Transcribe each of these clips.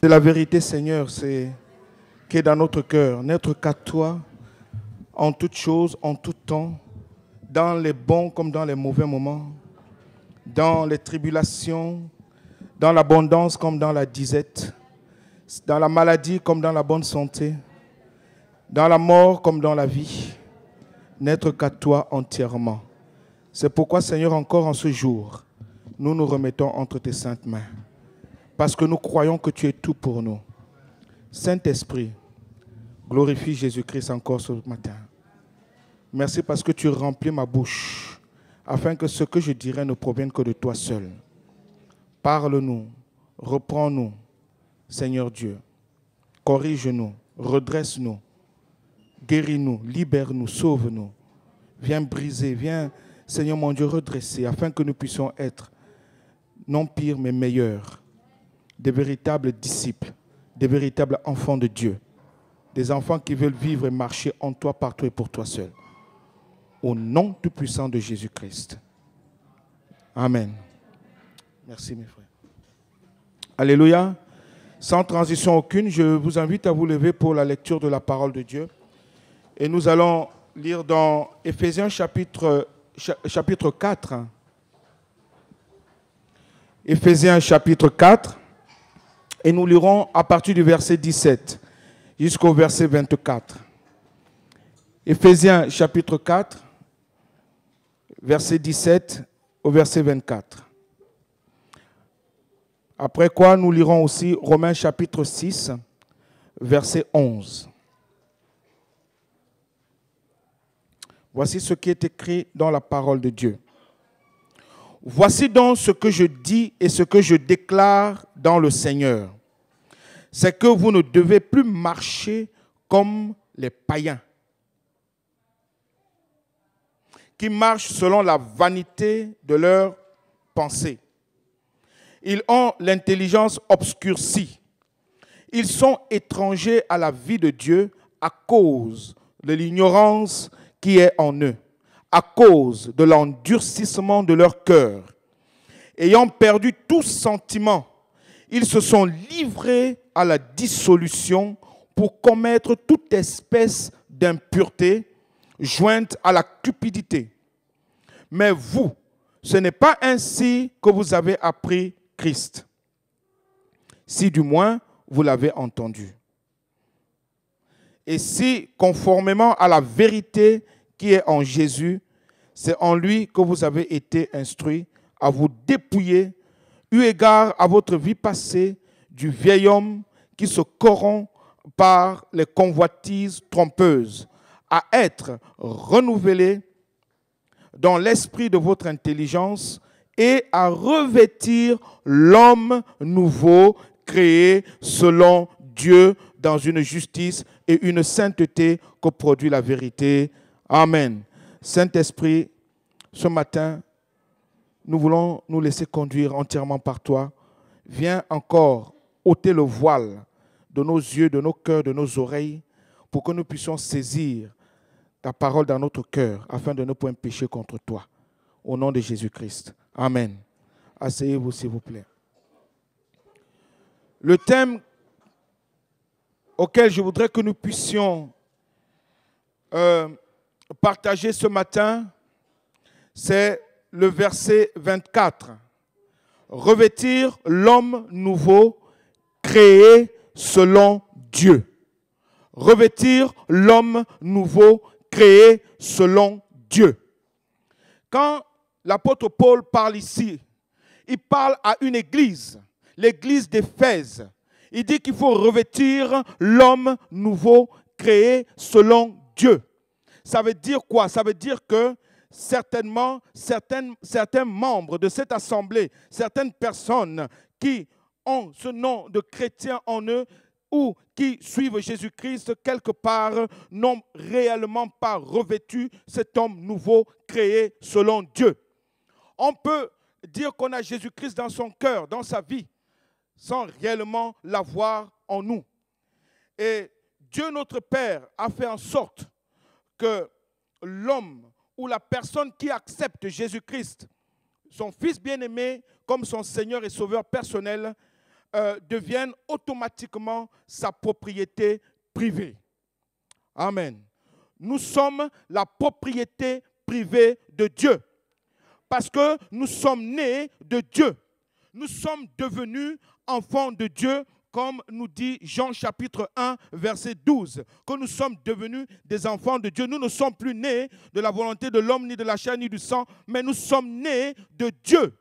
C'est la vérité, Seigneur, c'est qui est dans notre cœur. N'être qu'à toi, en toutes choses, en tout temps, dans les bons comme dans les mauvais moments, dans les tribulations, dans l'abondance comme dans la disette, dans la maladie comme dans la bonne santé, dans la mort comme dans la vie. N'être qu'à toi entièrement. C'est pourquoi, Seigneur, encore en ce jour, nous nous remettons entre tes saintes mains. Parce que nous croyons que tu es tout pour nous. Saint-Esprit, glorifie Jésus-Christ encore ce matin. Merci parce que tu remplis ma bouche, afin que ce que je dirai ne provienne que de toi seul. Parle-nous, reprends-nous, Seigneur Dieu. Corrige-nous, redresse-nous, guéris-nous, libère-nous, sauve-nous. Viens briser, viens, Seigneur mon Dieu, redresser, afin que nous puissions être, non pires, mais meilleurs, des véritables disciples, des véritables enfants de Dieu, des enfants qui veulent vivre et marcher en toi, par toi et pour toi seul. Au nom tout puissant de Jésus-Christ. Amen. Merci mes frères. Alléluia. Sans transition aucune, je vous invite à vous lever pour la lecture de la parole de Dieu. Et nous allons lire dans Éphésiens chapitre 4. Éphésiens chapitre 4. Et nous lirons à partir du verset 17 jusqu'au verset 24. Éphésiens chapitre 4, verset 17 au verset 24. Après quoi, nous lirons aussi Romains chapitre 6, verset 11. Voici ce qui est écrit dans la parole de Dieu. Voici donc ce que je dis et ce que je déclare dans le Seigneur. C'est que vous ne devez plus marcher comme les païens, qui marchent selon la vanité de leurs pensées. Ils ont l'intelligence obscurcie. Ils sont étrangers à la vie de Dieu à cause de l'ignorance qui est en eux, à cause de l'endurcissement de leur cœur. Ayant perdu tout sentiment, ils se sont livrés à la dissolution pour commettre toute espèce d'impureté jointe à la cupidité. Mais vous, ce n'est pas ainsi que vous avez appris Christ, si du moins vous l'avez entendu. Et si, conformément à la vérité qui est en Jésus, c'est en lui que vous avez été instruits à vous dépouiller, eu égard à votre vie passée, du vieil homme qui se corrompt par les convoitises trompeuses, à être renouvelé dans l'esprit de votre intelligence et à revêtir l'homme nouveau créé selon Dieu dans une justice et une sainteté que produit la vérité. Amen. Saint-Esprit, ce matin, nous voulons nous laisser conduire entièrement par toi. Viens encore ôter le voile de nos yeux, de nos cœurs, de nos oreilles, pour que nous puissions saisir ta parole dans notre cœur, afin de ne point pécher contre toi. Au nom de Jésus-Christ. Amen. Asseyez-vous, s'il vous plaît. Le thème auquel je voudrais que nous puissions partager ce matin, c'est le verset 24. Revêtir l'homme nouveau, créé selon Dieu. Revêtir l'homme nouveau, créé selon Dieu. Quand l'apôtre Paul parle ici, il parle à une église, l'église d'Éphèse. Il dit qu'il faut revêtir l'homme nouveau, créé selon Dieu. Ça veut dire quoi? Ça veut dire que certainement, certains membres de cette assemblée, certaines personnes qui ont ce nom de chrétien en eux ou qui suivent Jésus-Christ quelque part n'ont réellement pas revêtu cet homme nouveau créé selon Dieu. On peut dire qu'on a Jésus-Christ dans son cœur, dans sa vie, sans réellement l'avoir en nous. Et Dieu notre Père a fait en sorte que l'homme ou la personne qui accepte Jésus-Christ, son Fils bien-aimé, comme son Seigneur et Sauveur personnel, deviennent automatiquement sa propriété privée. Amen. Nous sommes la propriété privée de Dieu parce que nous sommes nés de Dieu. Nous sommes devenus enfants de Dieu, comme nous dit Jean chapitre 1, verset 12, que nous sommes devenus des enfants de Dieu. Nous ne sommes plus nés de la volonté de l'homme, ni de la chair, ni du sang, mais nous sommes nés de Dieu.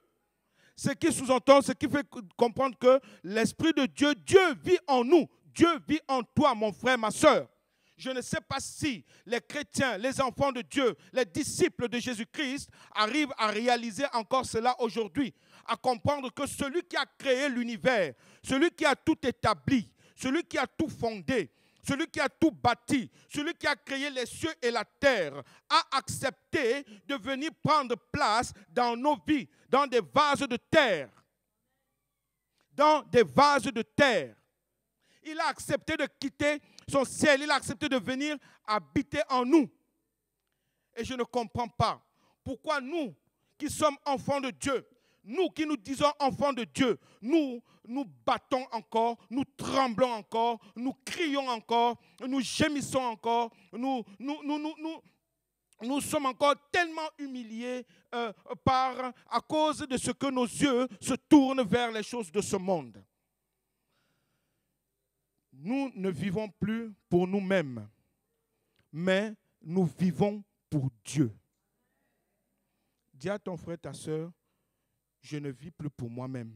Ce qui sous-entend, ce qui fait comprendre que l'Esprit de Dieu, Dieu vit en nous. Dieu vit en toi, mon frère, ma soeur. Je ne sais pas si les chrétiens, les enfants de Dieu, les disciples de Jésus-Christ arrivent à réaliser encore cela aujourd'hui, à comprendre que celui qui a créé l'univers, celui qui a tout établi, celui qui a tout fondé, celui qui a tout bâti, celui qui a créé les cieux et la terre, a accepté de venir prendre place dans nos vies, dans des vases de terre. Dans des vases de terre. Il a accepté de quitter son ciel, il a accepté de venir habiter en nous. Et je ne comprends pas pourquoi nous, qui sommes enfants de Dieu, nous qui nous disons enfants de Dieu, nous battons encore, nous tremblons encore, nous crions encore, nous gémissons encore, nous sommes encore tellement humiliés à cause de ce que nos yeux se tournent vers les choses de ce monde. Nous ne vivons plus pour nous-mêmes, mais nous vivons pour Dieu. Dis à ton frère, ta soeur, je ne vis plus pour moi-même.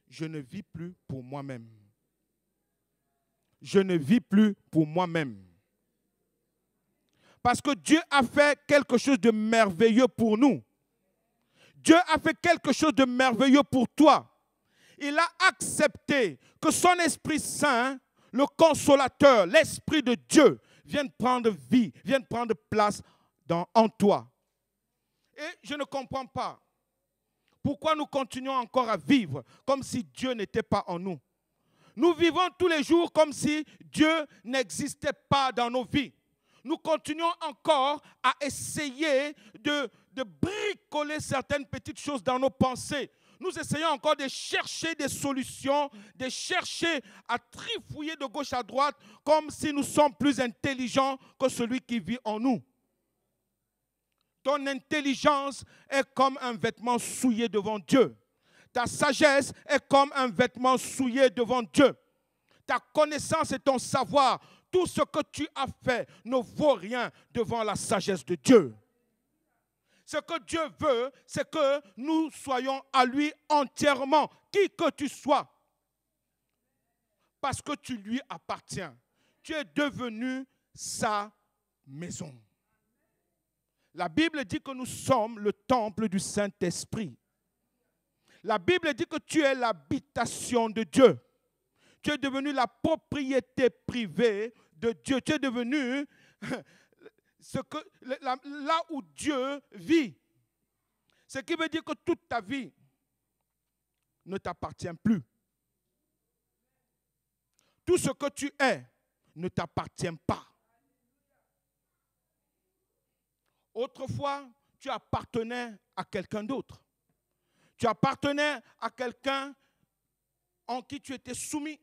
Je ne vis plus pour moi-même. Je ne vis plus pour moi-même. Parce que Dieu a fait quelque chose de merveilleux pour nous. Dieu a fait quelque chose de merveilleux pour toi. Il a accepté que son Esprit Saint, le Consolateur, l'Esprit de Dieu, vienne prendre vie, vienne prendre place en toi. Et je ne comprends pas pourquoi nous continuons encore à vivre comme si Dieu n'était pas en nous. Nous vivons tous les jours comme si Dieu n'existait pas dans nos vies. Nous continuons encore à essayer de bricoler certaines petites choses dans nos pensées. Nous essayons encore de chercher des solutions, de chercher à trifouiller de gauche à droite comme si nous sommes plus intelligents que celui qui vit en nous. Ton intelligence est comme un vêtement souillé devant Dieu. Ta sagesse est comme un vêtement souillé devant Dieu. Ta connaissance et ton savoir, tout ce que tu as fait ne vaut rien devant la sagesse de Dieu. Ce que Dieu veut, c'est que nous soyons à lui entièrement, qui que tu sois. Parce que tu lui appartiens. Tu es devenu sa maison. La Bible dit que nous sommes le temple du Saint-Esprit. La Bible dit que tu es l'habitation de Dieu. Tu es devenu la propriété privée de Dieu. Tu es devenu là où Dieu vit. Ce qui veut dire que toute ta vie ne t'appartient plus. Tout ce que tu es ne t'appartient pas. Autrefois, tu appartenais à quelqu'un d'autre. Tu appartenais à quelqu'un en qui tu étais soumis.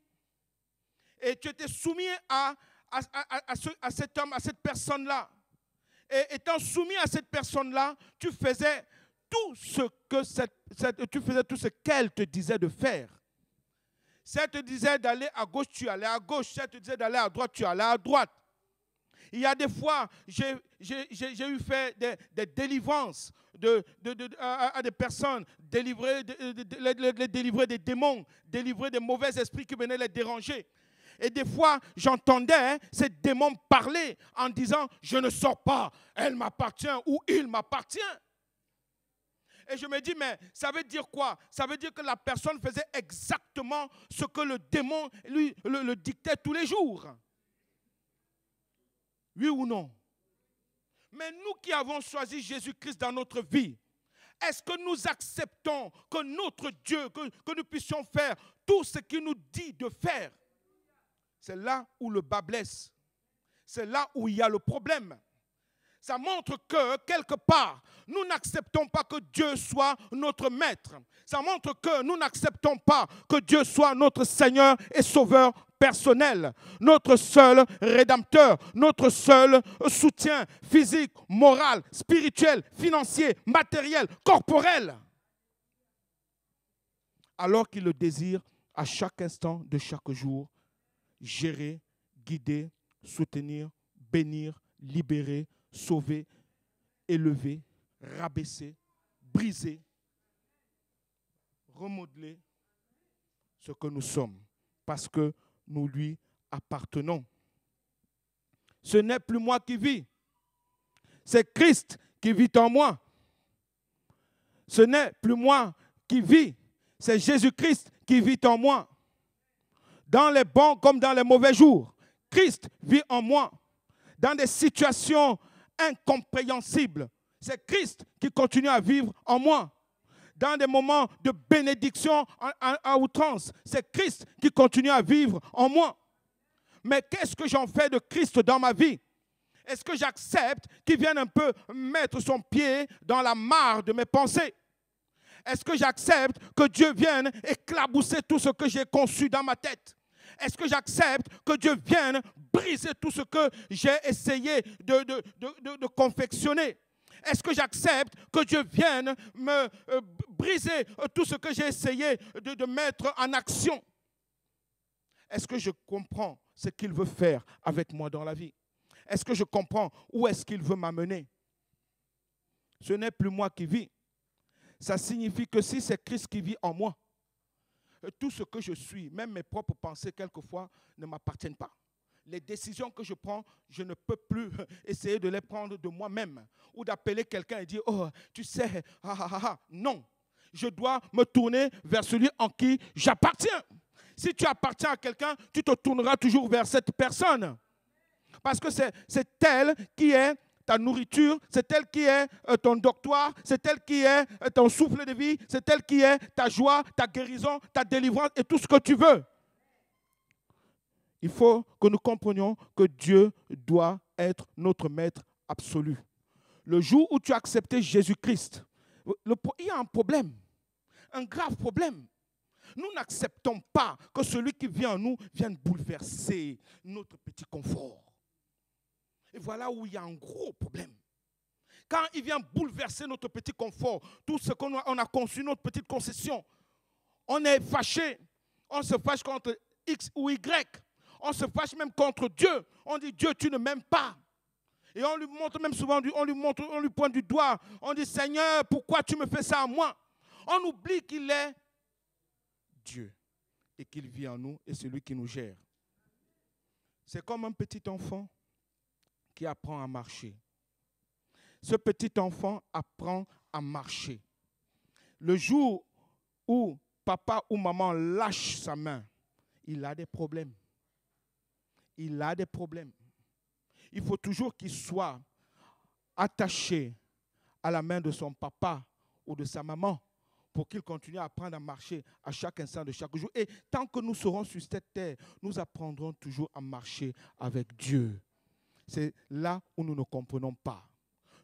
Et tu étais soumis à cet homme, à cette personne-là. Et étant soumis à cette personne-là, tu faisais tout ce qu'elle te disait de faire. Si elle te disait d'aller à gauche, tu allais à gauche. Si elle te disait d'aller à droite, tu allais à droite. Il y a des fois, j'ai eu fait des délivrances à des personnes, les délivrer des démons, délivrer des mauvais esprits qui venaient les déranger. Et des fois, j'entendais ces démons parler en disant « Je ne sors pas, elle m'appartient ou il m'appartient ». Et je me dis, mais ça veut dire quoi? Ça veut dire que la personne faisait exactement ce que le démon lui le dictait tous les jours. Oui ou non? Mais nous qui avons choisi Jésus-Christ dans notre vie, est-ce que nous acceptons que notre Dieu, que nous puissions faire tout ce qu'il nous dit de faire? C'est là où le bas blesse. C'est là où il y a le problème. Ça montre que, quelque part, nous n'acceptons pas que Dieu soit notre maître. Ça montre que nous n'acceptons pas que Dieu soit notre Seigneur et Sauveur personnel, notre seul rédempteur, notre seul soutien physique, moral, spirituel, financier, matériel, corporel. Alors qu'il le désire à chaque instant de chaque jour, gérer, guider, soutenir, bénir, libérer, sauver, élever, rabaisser, briser, remodeler ce que nous sommes, parce que nous lui appartenons. Ce n'est plus moi qui vis, c'est Christ qui vit en moi. Ce n'est plus moi qui vis, c'est Jésus-Christ qui vit en moi. Dans les bons comme dans les mauvais jours, Christ vit en moi. Dans des situations incompréhensibles, c'est Christ qui continue à vivre en moi. Dans des moments de bénédiction à outrance, c'est Christ qui continue à vivre en moi. Mais qu'est-ce que j'en fais de Christ dans ma vie? Est-ce que j'accepte qu'il vienne un peu mettre son pied dans la mare de mes pensées? Est-ce que j'accepte que Dieu vienne éclabousser tout ce que j'ai conçu dans ma tête? Est-ce que j'accepte que Dieu vienne briser tout ce que j'ai essayé de confectionner? Est-ce que j'accepte que Dieu vienne me briser tout ce que j'ai essayé de mettre en action? Est-ce que je comprends ce qu'il veut faire avec moi dans la vie? Est-ce que je comprends où est-ce qu'il veut m'amener? Ce n'est plus moi qui vis. Ça signifie que si c'est Christ qui vit en moi, tout ce que je suis, même mes propres pensées, quelquefois, ne m'appartiennent pas. Les décisions que je prends, je ne peux plus essayer de les prendre de moi-même ou d'appeler quelqu'un et dire « Oh, tu sais, non. Je dois me tourner vers celui en qui j'appartiens. » Si tu appartiens à quelqu'un, tu te tourneras toujours vers cette personne. Parce que c'est elle qui est ta nourriture, c'est elle qui est ton doctoire, c'est elle qui est ton souffle de vie, c'est elle qui est ta joie, ta guérison, ta délivrance et tout ce que tu veux. Il faut que nous comprenions que Dieu doit être notre maître absolu. Le jour où tu as accepté Jésus-Christ, il y a un problème, un grave problème. Nous n'acceptons pas que celui qui vient en nous vienne bouleverser notre petit confort. Et voilà où il y a un gros problème. Quand il vient bouleverser notre petit confort, tout ce qu'on a conçu, notre petite concession, on est fâché. On se fâche contre X ou Y. On se fâche même contre Dieu. On dit, Dieu, tu ne m'aimes pas. Et on lui montre même souvent, on lui pointe du doigt. On dit, Seigneur, pourquoi tu me fais ça à moi? On oublie qu'il est Dieu et qu'il vit en nous et c'est lui qui nous gère. C'est comme un petit enfant qui apprend à marcher. Ce petit enfant apprend à marcher. Le jour où papa ou maman lâche sa main, il a des problèmes. Il a des problèmes. Il faut toujours qu'il soit attaché à la main de son papa ou de sa maman pour qu'il continue à apprendre à marcher à chaque instant de chaque jour. Et tant que nous serons sur cette terre, nous apprendrons toujours à marcher avec Dieu. C'est là où nous ne comprenons pas.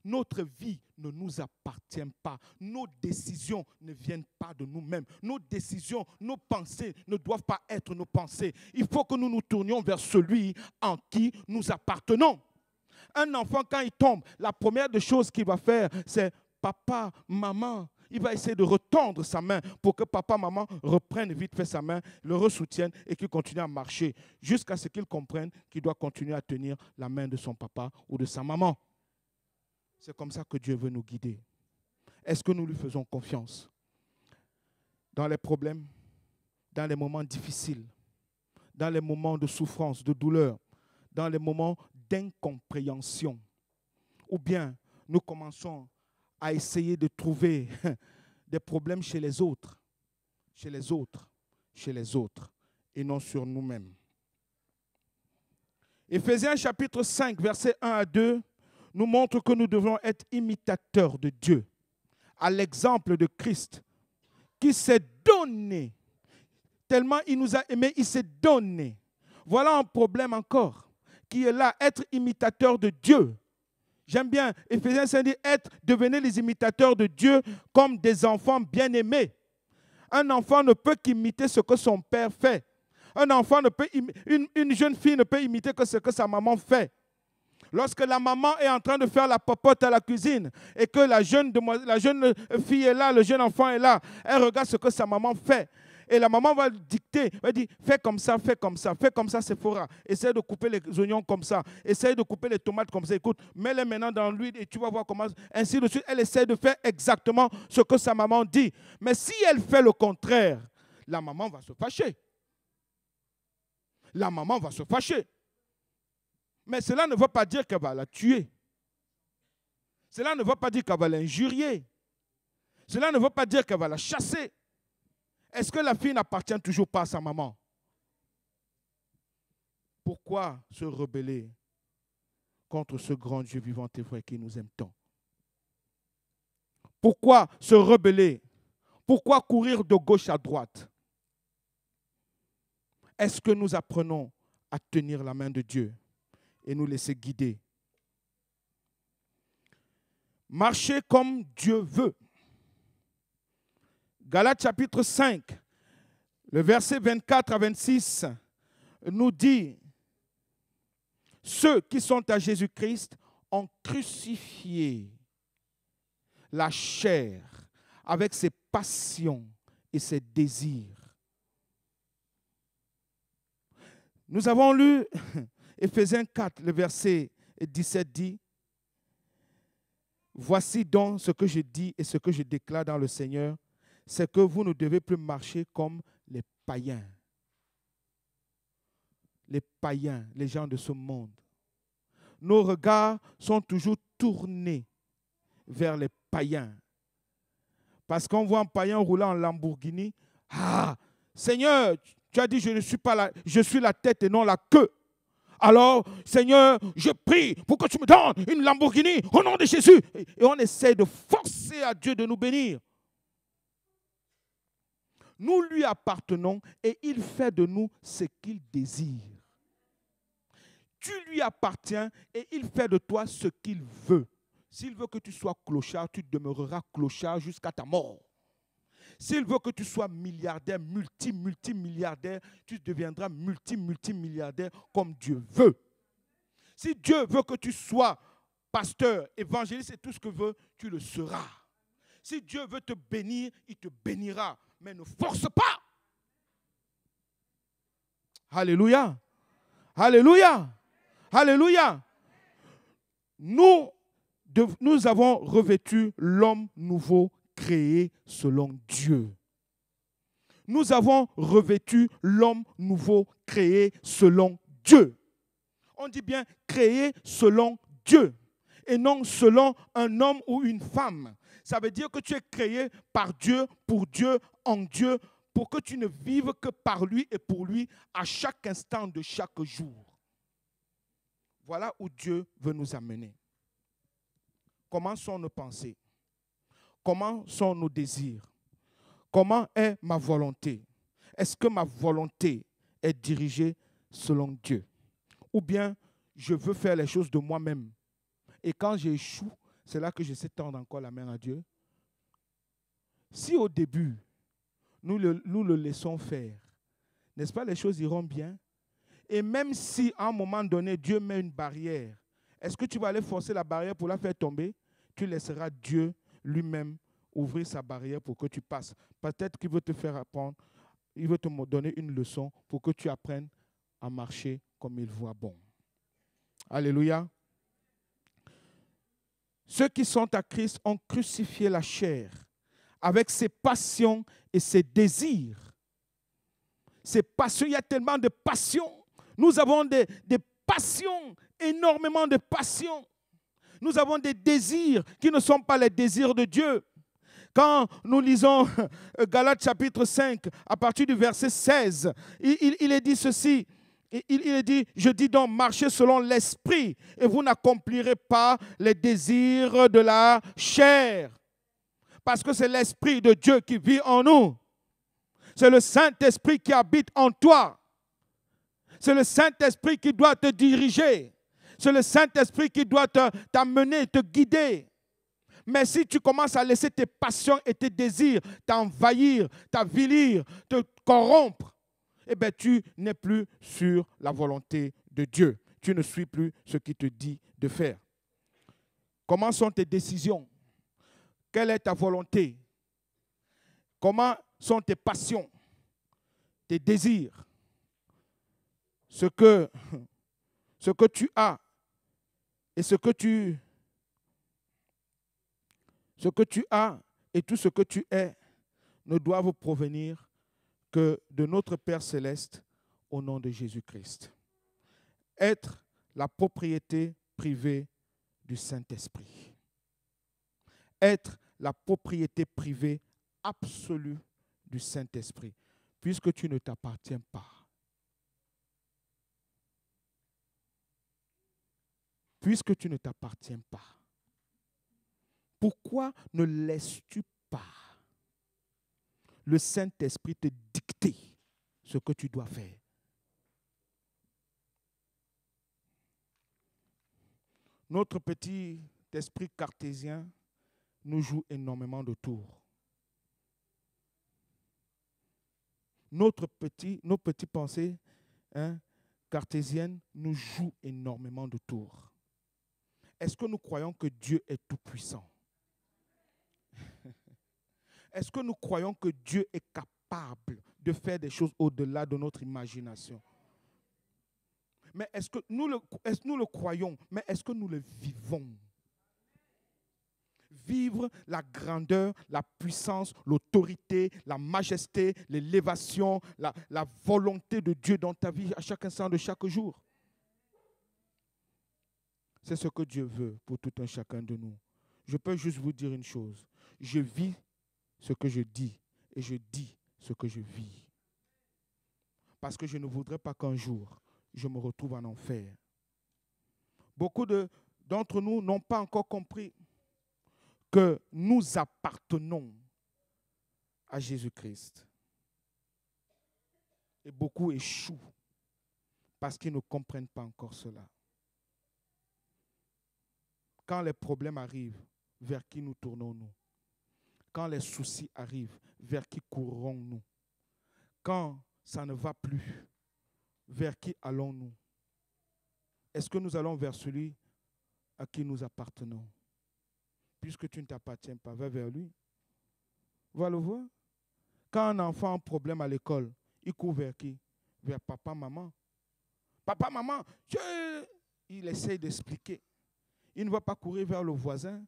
Notre vie ne nous appartient pas. Nos décisions ne viennent pas de nous-mêmes. Nos décisions, nos pensées ne doivent pas être nos pensées. Il faut que nous nous tournions vers celui en qui nous appartenons. Un enfant, quand il tombe, la première des choses qu'il va faire, c'est « Papa, maman ». Il va essayer de retendre sa main pour que papa, maman reprennent vite fait sa main, le ressoutiennent et qu'il continue à marcher jusqu'à ce qu'il comprenne qu'il doit continuer à tenir la main de son papa ou de sa maman. C'est comme ça que Dieu veut nous guider. Est-ce que nous lui faisons confiance? Dans les problèmes, dans les moments difficiles, dans les moments de souffrance, de douleur, dans les moments d'incompréhension. Ou bien nous commençons à essayer de trouver des problèmes chez les autres, et non sur nous-mêmes. Éphésiens chapitre 5, versets 1 à 2, nous montre que nous devons être imitateurs de Dieu, à l'exemple de Christ, qui s'est donné, tellement il nous a aimés, il s'est donné. Voilà un problème encore, qui est là, être imitateur de Dieu. J'aime bien, Éphésiens 5 dit, devenez les imitateurs de Dieu comme des enfants bien-aimés. Un enfant ne peut qu'imiter ce que son père fait. Un enfant ne peut, une jeune fille ne peut imiter que ce que sa maman fait. Lorsque la maman est en train de faire la popote à la cuisine et que la jeune fille est là, le jeune enfant est là, elle regarde ce que sa maman fait. Et la maman va dicter, va dire, fais comme ça, Sephora. Essaye de couper les oignons comme ça. Essaye de couper les tomates comme ça. Écoute, mets-les maintenant dans l'huile et tu vas voir comment. Ainsi de suite, elle essaie de faire exactement ce que sa maman dit. Mais si elle fait le contraire, la maman va se fâcher. La maman va se fâcher. Mais cela ne veut pas dire qu'elle va la tuer. Cela ne veut pas dire qu'elle va l'injurier. Cela ne veut pas dire qu'elle va la chasser. Est-ce que la fille n'appartient toujours pas à sa maman? Pourquoi se rebeller contre ce grand Dieu vivant et vrai qui nous aime tant? Pourquoi se rebeller? Pourquoi courir de gauche à droite? Est-ce que nous apprenons à tenir la main de Dieu et nous laisser guider? Marcher comme Dieu veut. Galates chapitre 5, le verset 24 à 26 nous dit, ceux qui sont à Jésus-Christ ont crucifié la chair avec ses passions et ses désirs. Nous avons lu Éphésiens 4, le verset 17 dit, voici donc ce que je dis et ce que je déclare dans le Seigneur, c'est que vous ne devez plus marcher comme les païens. Les païens, les gens de ce monde. Nos regards sont toujours tournés vers les païens. Parce qu'on voit un païen roulant en Lamborghini. Ah, Seigneur, tu as dit je ne suis pas là, je suis la tête et non la queue. Alors, Seigneur, je prie pour que tu me donnes une Lamborghini au nom de Jésus. Et on essaie de forcer à Dieu de nous bénir. Nous lui appartenons et il fait de nous ce qu'il désire. Tu lui appartiens et il fait de toi ce qu'il veut. S'il veut que tu sois clochard, tu demeureras clochard jusqu'à ta mort. S'il veut que tu sois milliardaire, multimilliardaire, tu deviendras multimilliardaire comme Dieu veut. Si Dieu veut que tu sois pasteur, évangéliste et tout ce que veut, tu le seras. Si Dieu veut te bénir, il te bénira. Mais ne force pas. Alléluia. Alléluia. Alléluia. Nous avons revêtu l'homme nouveau créé selon Dieu. Nous avons revêtu l'homme nouveau créé selon Dieu. On dit bien créé selon Dieu et non selon un homme ou une femme. Ça veut dire que tu es créé par Dieu, pour Dieu, en Dieu, pour que tu ne vives que par lui et pour lui à chaque instant de chaque jour. Voilà où Dieu veut nous amener. Comment sont nos pensées? Comment sont nos désirs? Comment est ma volonté? Est-ce que ma volonté est dirigée selon Dieu? Ou bien je veux faire les choses de moi-même. Et quand j'échoue, c'est là que je sais tendre encore la main à Dieu. Si au début, nous le laissons faire, n'est-ce pas, les choses iront bien? Et même si à un moment donné, Dieu met une barrière, est-ce que tu vas aller forcer la barrière pour la faire tomber? Tu laisseras Dieu lui-même ouvrir sa barrière pour que tu passes. Peut-être qu'il veut te faire apprendre, il veut te donner une leçon pour que tu apprennes à marcher comme il voit bon. Alléluia. Ceux qui sont à Christ ont crucifié la chair avec ses passions et ses désirs. Ces passions, il y a tellement de passions. Nous avons des passions, énormément de passions. Nous avons des désirs qui ne sont pas les désirs de Dieu. Quand nous lisons Galates chapitre 5, à partir du verset 16, il est dit ceci. Il est dit, je dis donc, marchez selon l'esprit et vous n'accomplirez pas les désirs de la chair. Parce que c'est l'esprit de Dieu qui vit en nous. C'est le Saint-Esprit qui habite en toi. C'est le Saint-Esprit qui doit te diriger. C'est le Saint-Esprit qui doit t'amener, te guider. Mais si tu commences à laisser tes passions et tes désirs t'envahir, t'avilir, te corrompre, eh bien, tu n'es plus sur la volonté de Dieu. Tu ne suis plus ce qu'il te dit de faire. Comment sont tes décisions? Quelle est ta volonté? Comment sont tes passions, tes désirs? Ce que tu as et ce que tu as et tout ce que tu es ne doivent provenir que de notre Père Céleste au nom de Jésus-Christ. Être la propriété privée du Saint-Esprit. Être la propriété privée absolue du Saint-Esprit, puisque tu ne t'appartiens pas. Puisque tu ne t'appartiens pas. Pourquoi ne laisses-tu pas le Saint-Esprit te dicter ce que tu dois faire? Notre petit esprit cartésien nous joue énormément de tours. Nos petites pensées cartésiennes nous jouent énormément de tours. Est-ce que nous croyons que Dieu est tout-puissant? Est-ce que nous croyons que Dieu est capable de faire des choses au-delà de notre imagination? Mais est-ce que nous le croyons, mais est-ce que nous le vivons? Vivre la grandeur, la puissance, l'autorité, la majesté, l'élévation, la volonté de Dieu dans ta vie à chaque instant de chaque jour. C'est ce que Dieu veut pour tout un chacun de nous. Je peux juste vous dire une chose. Je vis ce que je dis et je dis ce que je vis. Parce que je ne voudrais pas qu'un jour, je me retrouve en enfer. Beaucoup d'entre nous n'ont pas encore compris que nous appartenons à Jésus-Christ. Et beaucoup échouent parce qu'ils ne comprennent pas encore cela. Quand les problèmes arrivent, vers qui nous tournons-nous? Quand les soucis arrivent, vers qui courons-nous? Quand ça ne va plus, vers qui allons-nous? Est-ce que nous allons vers celui à qui nous appartenons? Puisque tu ne t'appartiens pas, va vers lui. Va le voir. Quand un enfant a un problème à l'école, il court vers qui? Vers papa, maman. Papa, maman, il essaye d'expliquer. Il ne va pas courir vers le voisin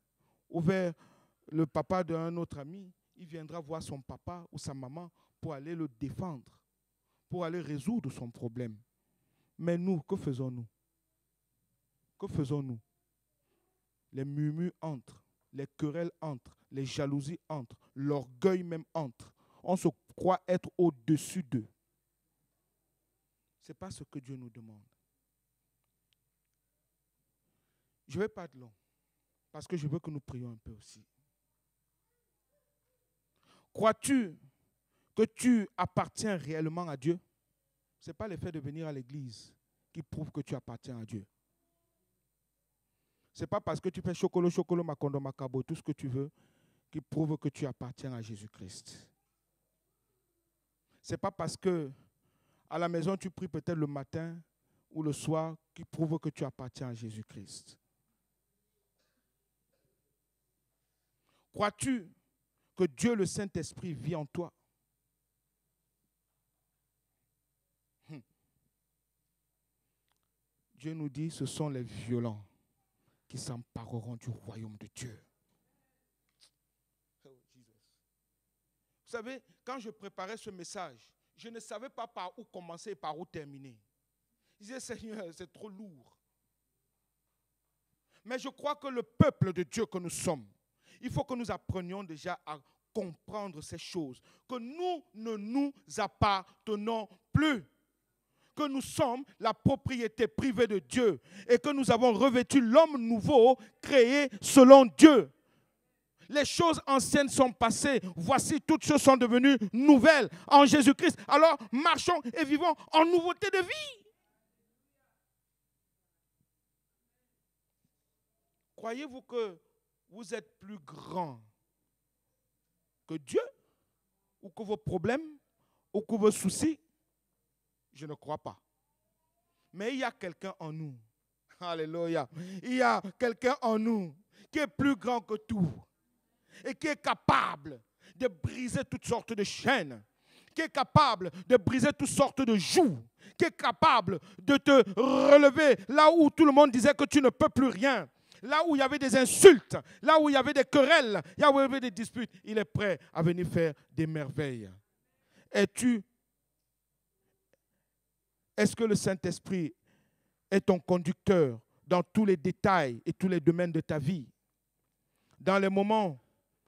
ou vers le papa d'un autre ami. Il viendra voir son papa ou sa maman pour aller le défendre, pour aller résoudre son problème. Mais nous, que faisons-nous? Que faisons-nous? Les murmures entrent, les querelles entrent, les jalousies entrent, l'orgueil même entre. On se croit être au-dessus d'eux. Ce n'est pas ce que Dieu nous demande. Je ne vais pas être long, parce que je veux que nous prions un peu aussi. Crois-tu que tu appartiens réellement à Dieu? Ce n'est pas le fait de venir à l'église qui prouve que tu appartiens à Dieu. Ce n'est pas parce que tu fais chocolo, macondo, macabo, tout ce que tu veux, qui prouve que tu appartiens à Jésus-Christ. Ce n'est pas parce que à la maison tu pries peut-être le matin ou le soir qui prouve que tu appartiens à Jésus-Christ. Crois-tu que Dieu le Saint-Esprit vit en toi? Dieu nous dit, ce sont les violents qui s'empareront du royaume de Dieu. Vous savez, quand je préparais ce message, je ne savais pas par où commencer et par où terminer. Je disais, Seigneur, c'est trop lourd. Mais je crois que le peuple de Dieu que nous sommes, il faut que nous apprenions déjà à comprendre ces choses. Que nous ne nous appartenons plus. Que nous sommes la propriété privée de Dieu. Et que nous avons revêtu l'homme nouveau créé selon Dieu. Les choses anciennes sont passées. Voici, toutes choses sont devenues nouvelles en Jésus-Christ. Alors, marchons et vivons en nouveauté de vie. Croyez-vous que vous êtes plus grand que Dieu ou que vos problèmes ou que vos soucis? Je ne crois pas. Mais il y a quelqu'un en nous. Alléluia. Il y a quelqu'un en nous qui est plus grand que tout et qui est capable de briser toutes sortes de chaînes, qui est capable de briser toutes sortes de jougs, qui est capable de te relever là où tout le monde disait que tu ne peux plus rien, là où il y avait des insultes, là où il y avait des querelles, là où il y avait des disputes. Il est prêt à venir faire des merveilles. Est-ce que le Saint-Esprit est ton conducteur dans tous les détails et tous les domaines de ta vie? Dans les moments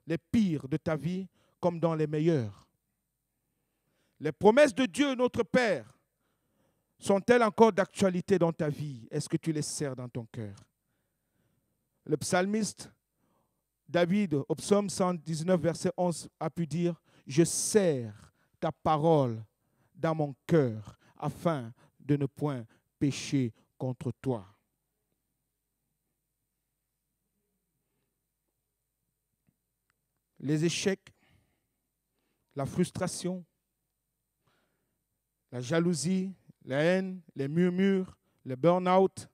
les pires de ta vie comme dans les meilleurs. Les promesses de Dieu, notre Père, sont-elles encore d'actualité dans ta vie? Est-ce que tu les serres dans ton cœur? Le psalmiste David, au psaume 119, verset 11, a pu dire « Je serre ta parole dans mon cœur afin de ne point pécher contre toi. » Les échecs, la frustration, la jalousie, la haine, les murmures, le burn-out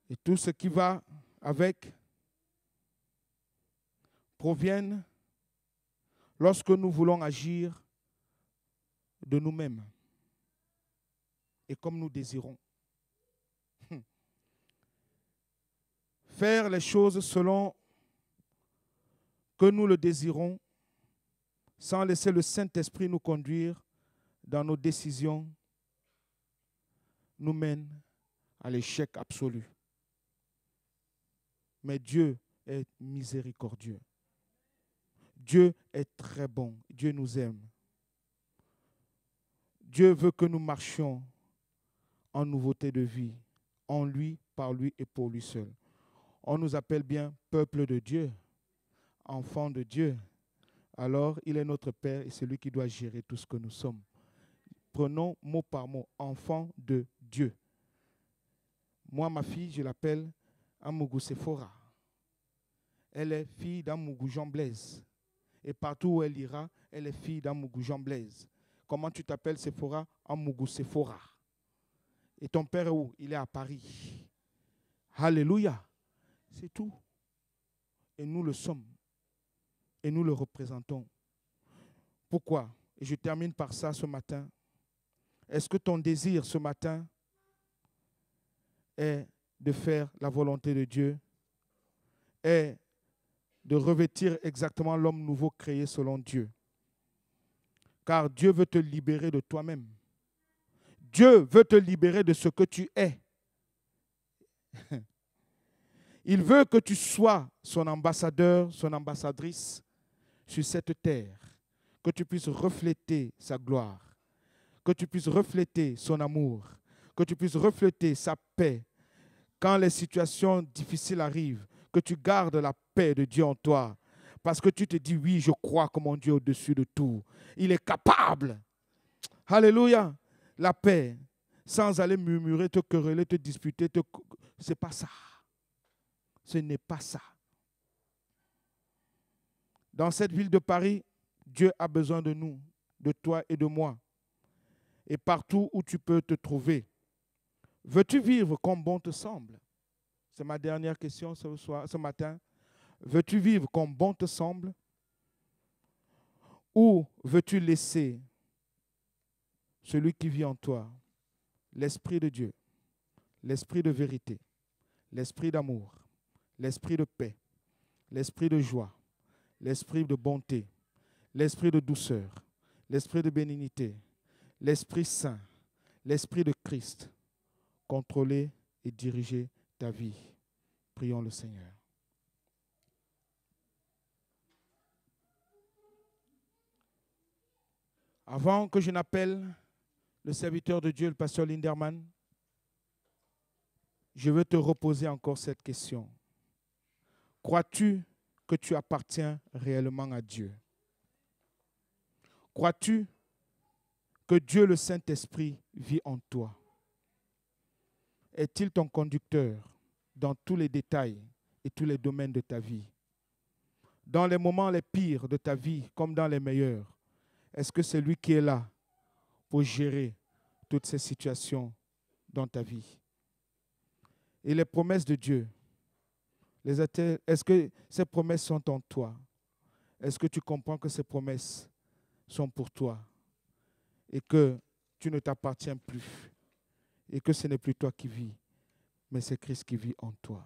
et tout ce qui va avec proviennent lorsque nous voulons agir de nous-mêmes et comme nous désirons. Faire les choses selon que nous le désirons, sans laisser le Saint-Esprit nous conduire dans nos décisions, nous mène à l'échec absolu. Mais Dieu est miséricordieux. Dieu est très bon. Dieu nous aime. Dieu veut que nous marchions en nouveauté de vie, en lui, par lui et pour lui seul. On nous appelle bien peuple de Dieu, enfant de Dieu. Alors, il est notre Père et c'est lui qui doit gérer tout ce que nous sommes. Prenons mot par mot, enfant de Dieu. Moi, ma fille, je l'appelle Amougou Sephora. Elle est fille d'Amougou Jean Blaise. Et partout où elle ira, elle est fille d'Amougou Jean Blaise. Comment tu t'appelles Sephora? Amougou Sephora. Et ton père est où? Il est à Paris. Alléluia. C'est tout. Et nous le sommes. Et nous le représentons. Pourquoi? Et je termine par ça ce matin. Est-ce que ton désir ce matin est de faire la volonté de Dieu? Est de revêtir exactement l'homme nouveau créé selon Dieu? Car Dieu veut te libérer de toi-même. Dieu veut te libérer de ce que tu es. Il veut que tu sois son ambassadeur, son ambassadrice sur cette terre, que tu puisses refléter sa gloire, que tu puisses refléter son amour, que tu puisses refléter sa paix. Quand les situations difficiles arrivent, que tu gardes la paix de Dieu en toi, parce que tu te dis, oui, je crois que mon Dieu est au-dessus de tout. Il est capable. Alléluia. La paix, sans aller murmurer, te quereller, te disputer, c'est pas ça. Ce n'est pas ça. Dans cette ville de Paris, Dieu a besoin de nous, de toi et de moi. Et partout où tu peux te trouver. Veux-tu vivre comme bon te semble? C'est ma dernière question ce matin. Veux-tu vivre comme bon te semble? Ou veux-tu laisser celui qui vit en toi, l'Esprit de Dieu, l'Esprit de vérité, l'Esprit d'amour, l'Esprit de paix, l'Esprit de joie, l'Esprit de bonté, l'Esprit de douceur, l'Esprit de bénignité, l'Esprit Saint, l'Esprit de Christ, contrôler et diriger ta vie. Prions le Seigneur. Avant que je n'appelle le serviteur de Dieu, le pasteur Linderman, je veux te reposer encore cette question. Crois-tu que tu appartiens réellement à Dieu? Crois-tu que Dieu le Saint-Esprit vit en toi? Est-il ton conducteur dans tous les détails et tous les domaines de ta vie. Dans les moments les pires de ta vie comme dans les meilleurs, est-ce que c'est lui qui est là pour gérer toutes ces situations dans ta vie? Et les promesses de Dieu, est-ce que ces promesses sont en toi? Est-ce que tu comprends que ces promesses sont pour toi et que tu ne t'appartiens plus et que ce n'est plus toi qui vis, mais c'est Christ qui vit en toi?